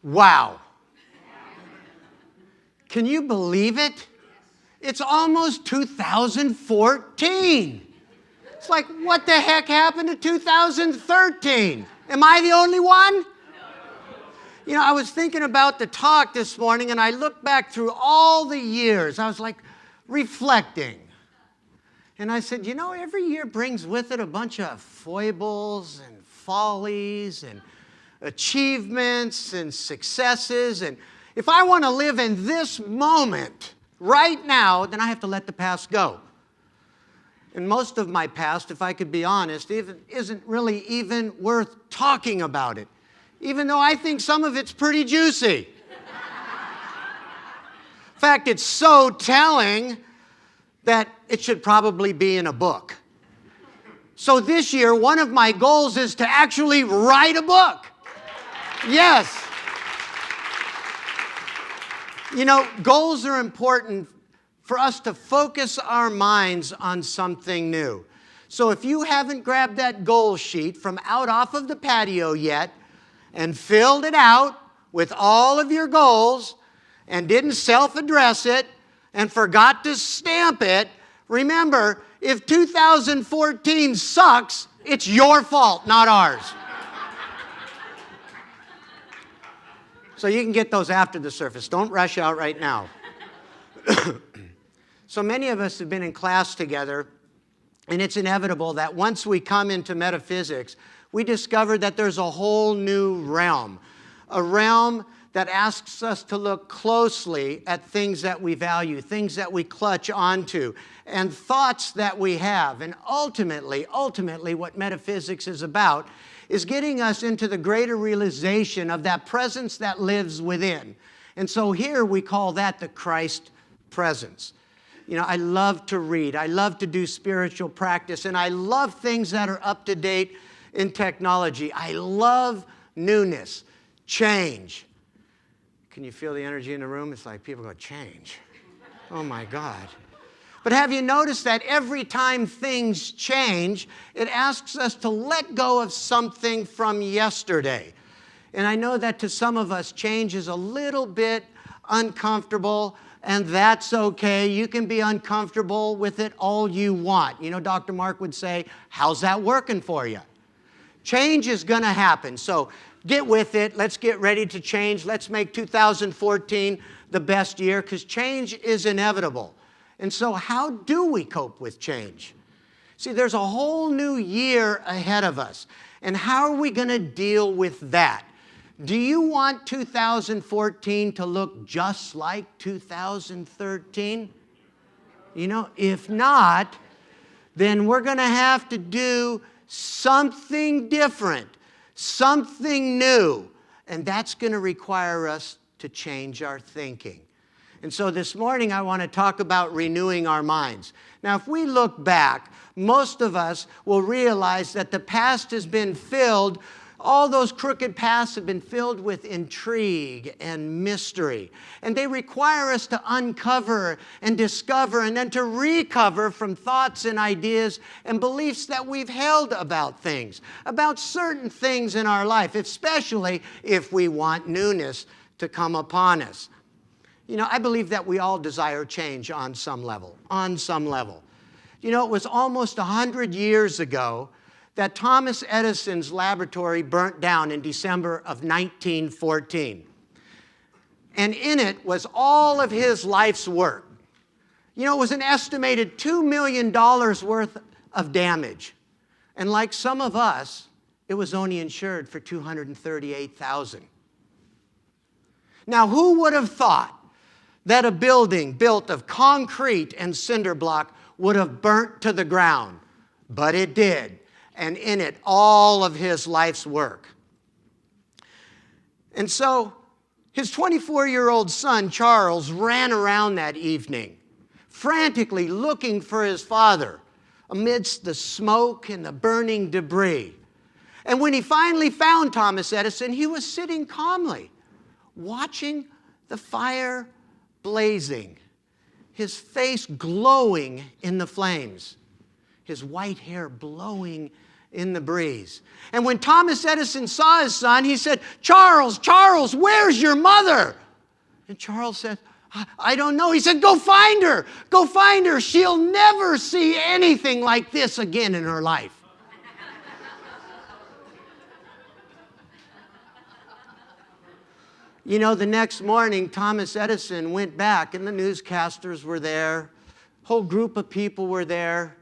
Wow. Can you believe it? It's almost 2014. It's like, what the heck happened to 2013? Am I the only one? You know, I was thinking about the talk this morning, and I looked back through all the years. I was like reflecting. And I said, you know, every year brings with it a bunch of foibles and follies and achievements and successes. And if I want to live in this moment right now, then I have to let the past go. And most of my past, if I could be honest, isn't really even worth talking about it, even though I think some of it's pretty juicy. In fact, it's so telling that it should probably be in a book. So this year, one of my goals is to actually write a book. Yes. You know, goals are important for us to focus our minds on something new. So if you haven't grabbed that goal sheet from out off of the patio yet and filled it out with all of your goals and didn't self-address it and forgot to stamp it, remember, if 2014 sucks, it's your fault, not ours. So you can get those after the service. Don't rush out right now. So many of us have been in class together, and it's inevitable that once we come into metaphysics, we discover that there's a whole new realm, a realm that asks us to look closely at things that we value, things that we clutch onto, and thoughts that we have. And ultimately, what metaphysics is about is getting us into the greater realization of that presence that lives within. And so here we call that the Christ presence. You know, I love to read. I love to do spiritual practice. And I love things that are up to date in technology. I love newness, change. Can you feel the energy in the room? It's like people go, change. Oh, my God. But have you noticed that every time things change, it asks us to let go of something from yesterday? And I know that to some of us, change is a little bit uncomfortable, and that's okay. You can be uncomfortable with it all you want. You know, Dr. Mark would say, how's that working for you? Change is going to happen. So get with it. Let's get ready to change. Let's make 2014 the best year, because change is inevitable. And so how do we cope with change? See, there's a whole new year ahead of us. And how are we going to deal with that? Do you want 2014 to look just like 2013? You know, if not, then we're going to have to do something different, something new. And that's going to require us to change our thinking. And so this morning I want to talk about renewing our minds. Now, if we look back, most of us will realize that the past has been filled, all those crooked paths have been filled with intrigue and mystery. And they require us to uncover and discover and then to recover from thoughts and ideas and beliefs that we've held about things, about certain things in our life, especially if we want newness to come upon us. You know, I believe that we all desire change on some level, You know, it was almost 100 years ago that Thomas Edison's laboratory burnt down in December of 1914. And in it was all of his life's work. You know, it was an estimated $2 million worth of damage. And like some of us, it was only insured for $238,000. Now, who would have thought that a building built of concrete and cinder block would have burnt to the ground? But it did. And in it, all of his life's work. And so his 24-year-old son, Charles, ran around that evening, frantically looking for his father amidst the smoke and the burning debris. And when he finally found Thomas Edison, he was sitting calmly, watching the fire blazing, his face glowing in the flames, his white hair blowing in the breeze. And when Thomas Edison saw his son, he said, Charles, Charles, where's your mother? And Charles said, I don't know. He said, go find her. Go find her. She'll never see anything like this again in her life. You know, the next morning, Thomas Edison went back, and the newscasters were there. A whole group of people were there.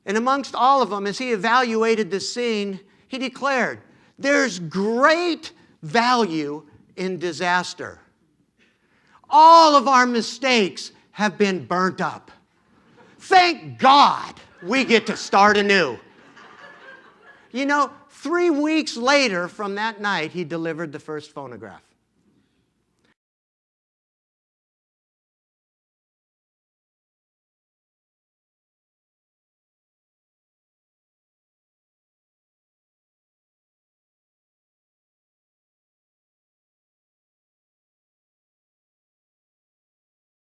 And amongst all of them, as he evaluated the scene, he declared, there's great value in disaster. All of our mistakes have been burnt up. Thank God we get to start anew. You know, 3 weeks later from that night, he delivered the first phonograph.